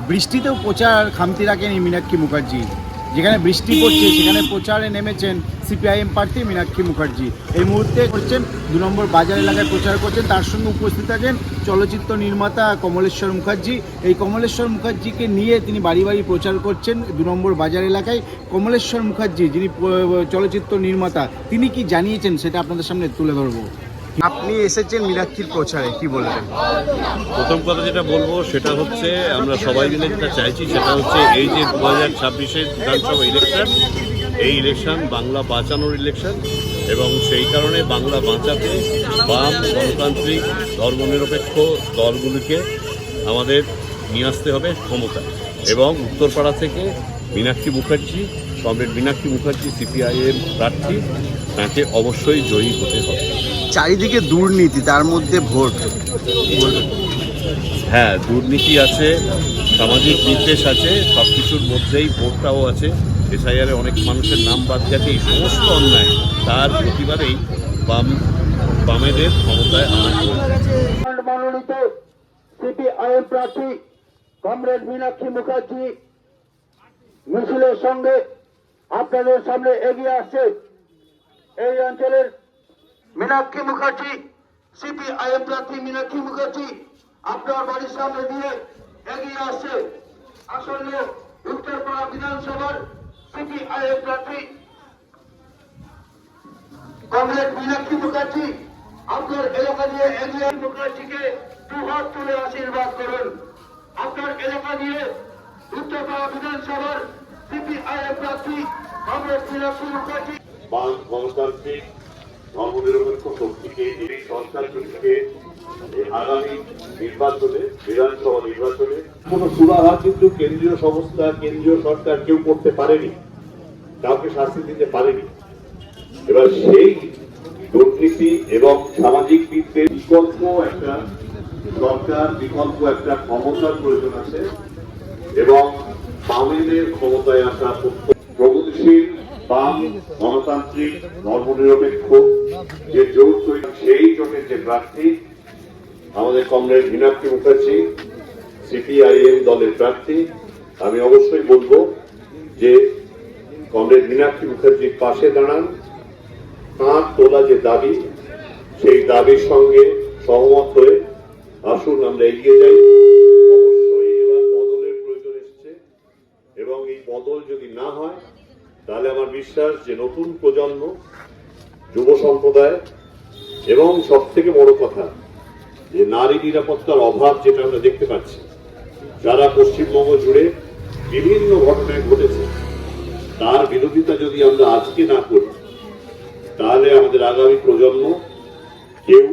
বৃষ্টিতেও প্রচার খামতি রাখেনি মীনাক্ষী মুখার্জি। যেখানে বৃষ্টি পড়ছে সেখানে প্রচারে নেমেছেন সিপিআইএম প্রার্থী মীনাক্ষী মুখার্জি। এই মুহূর্তে করছেন 2 নম্বর বাজার এলাকায় প্রচার করছেন। তার সঙ্গে উপস্থিত আছেন চলচ্চিত্র নির্মাতা কমলেশ্বর মুখার্জি। এই কমলেশ্বর মুখার্জিকে নিয়ে তিনি বাড়ি বাড়ি প্রচার করছেন 2 নম্বর বাজার এলাকায়। কমলেশ্বর মুখার্জি যিনি চলচ্চিত্র নির্মাতা, তিনি কি জানিয়েছেন সেটা আপনাদের সামনে তুলে ধরবো। আপনি এসেছেন মীনাক্ষীর প্রচারে, কি বলবেন? প্রথম কথা যেটা বলবো সেটা হচ্ছে আমরা সবাই মিলে যেটা চাইছি সেটা হচ্ছে এই যে 2026-এর বিধানসভা ইলেকশন, এই ইলেকশন বাংলা বাঁচানোর ইলেকশন এবং সেই কারণে বাংলা বাঁচাতে বাম গণতান্ত্রিক ধর্মনিরপেক্ষ দলগুলিকে আমাদের নিয়ে আসতে হবে ক্ষমতা। এবং উত্তরপাড়া থেকে মীনাক্ষী মুখার্জি, কমরেড মীনাক্ষী মুখার্জি সিপিআইএম প্রার্থী, তাকে অবশ্যই জয়ী হতে হবে। চারিদিকে দুর্নীতি, তার মধ্যে ভোট। হ্যাঁ, দুর্নীতি আছে, সামাজিক বিদ্বেষ আছে, সব কিছুর মধ্যেই ভোটটাও আছে। এসআইআরে অনেক মানুষের নাম বাদ গেছে। এই সমস্ত অন্যায় তার প্রতিবারেই বামেদের ক্ষমতায় আনা মনোনীত সিপিআইএম প্রার্থী কমরেড মীনাক্ষী মুখার্জি মিছিলের সঙ্গে আপনাদের সামনে এগিয়ে আসছে। এই অঞ্চলের মীনাক্ষী মুখার্জি, সিপিআইএম প্রার্থী মীনাক্ষী মুখার্জি আপনার বাড়ির সামনে দিয়ে এগিয়ে আসছে। আসন্ন উত্তরপাড়া বিধানসভার সিপিআইএম প্রার্থী কমরেড মীনাক্ষী মুখার্জি আপনার এলাকা দিয়ে এগিয়ে মুখার্জিকে 2 হাত তুলে আশীর্বাদ করুন। আপনার এলাকা দিয়ে উত্তরপাড়া বিধানসভার সিপিআইএম প্রার্থী কমরেড মীনাক্ষী মুখার্জি গণতান্ত্রিক ধর্মনিরপেক্ষ শক্তিকে, এই সরকারগুলিকে আগামী নির্বাচনে, বিধানসভা নির্বাচনে কোনো সুরাহা কিন্তু কেন্দ্রীয় সংস্থা, কেন্দ্রীয় সরকার কেউ করতে পারেনি, কাউকে শাস্তি দিতে পারেনি। এবার সেই দুর্নীতি এবং সামাজিক বিদ্বেষ বিকল্প একটা সরকার, বিকল্প একটা ক্ষমতার প্রয়োজন আছে এবং বামেদের ক্ষমতায় আসা প্রগতিশীল বাম গণতান্ত্রিক ধর্মনিরপেক্ষ যে জোট তৈরি, সেই জোটের যে প্রার্থী আমাদের কমরেড মীনাক্ষী মুখার্জি সিপিআইএম দলের প্রার্থী, আমি অবশ্যই বলবো যে কমরেড মীনাক্ষী মুখার্জির পাশে দাঁড়ান। তাঁর তোলা যে দাবি, সেই দাবির সঙ্গে সহমত হয়ে আসুন আমরা এগিয়ে যাই। অবশ্যই এবার বদলের প্রয়োজন এসছে এবং এই বদল যদি না হয় তাহলে আমার বিশ্বাস যে নতুন প্রজন্ম, যুব সম্প্রদায় এবং সব থেকে বড় কথা যে নারী নিরাপত্তার অভাব যেটা আমরা দেখতে পাচ্ছি, যারা পশ্চিমবঙ্গ জুড়ে বিভিন্ন ঘটনায় ঘটেছে, তার বিরোধিতা যদি আমরা আজকে না করি তাহলে আমাদের আগামী প্রজন্ম কেউ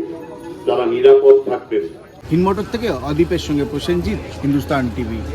তারা নিরাপদ থাকবেন না। হিনমোটর থেকে অদীপের সঙ্গে প্রসেনজিৎ, হিন্দুস্তান টিভি।